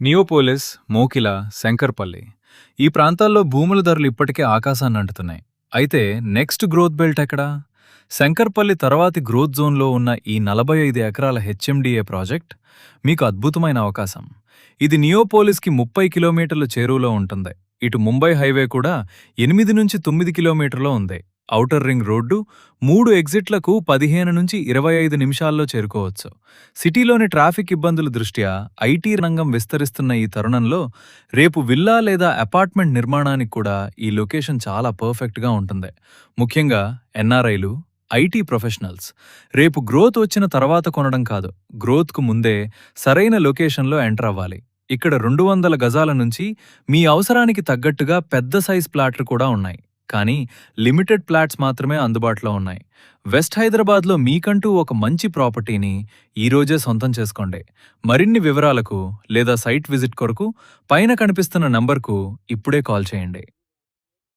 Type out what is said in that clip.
Neopolis, Mokila, Shankarpally ఈ ప్రాంతాల్లో భూముల ధరలు ఇప్పటికే ఆకాశాన్ని అంటుతున్నాయి. అయితే నెక్స్ట్ గ్రోత్ బెల్ట్ ఎక్కడా? శంకర్పల్లి తర్వాతి గ్రోత్ జోన్లో ఉన్న ఈ 45 ఎకరాల హెచ్ఎండిఏ ప్రాజెక్ట్ మీకు అద్భుతమైన అవకాశం. ఇది నియోపోలిస్కి 30 కిలోమీటర్ల చేరువలో ఉంటుంది. ఇటు ముంబై హైవే కూడా 8 నుంచి 9 కిలోమీటర్లో ఉంది. ఔటర్ రింగ్ రోడ్డు 3 ఎగ్జిట్లకు 15 నుంచి 25 నిమిషాల్లో చేరుకోవచ్చు. సిటీలోని ట్రాఫిక్ ఇబ్బందుల దృష్ట్యా ఐటీ రంగం విస్తరిస్తున్న ఈ తరుణంలో రేపు విల్లా లేదా అపార్ట్మెంట్ నిర్మాణానికి కూడా ఈ లొకేషన్ చాలా పర్ఫెక్ట్గా ఉంటుంది. ముఖ్యంగా ఎన్ఆర్ఐలు, ఐటీ ప్రొఫెషనల్స్ రేపు గ్రోత్ వచ్చిన తర్వాత కొనడం కాదు, గ్రోత్కు ముందే సరైన లొకేషన్లో ఎంటర్ అవ్వాలి. ఇక్కడ 200 గజాల నుంచి మీ అవసరానికి తగ్గట్టుగా పెద్ద సైజ్ ప్లాట్లు కూడా ఉన్నాయి. కానీ లిమిటెడ్ ప్లాట్స్ మాత్రమే అందుబాటులో ఉన్నాయి. వెస్ట్ హైదరాబాద్లో మీకంటూ ఒక మంచి ప్రాపర్టీని ఈరోజే సొంతం చేసుకోండి. మరిన్ని వివరాలకు లేదా సైట్ విజిట్ కొరకు పైన కనిపిస్తున్న నంబర్కు ఇప్పుడే కాల్ చేయండి.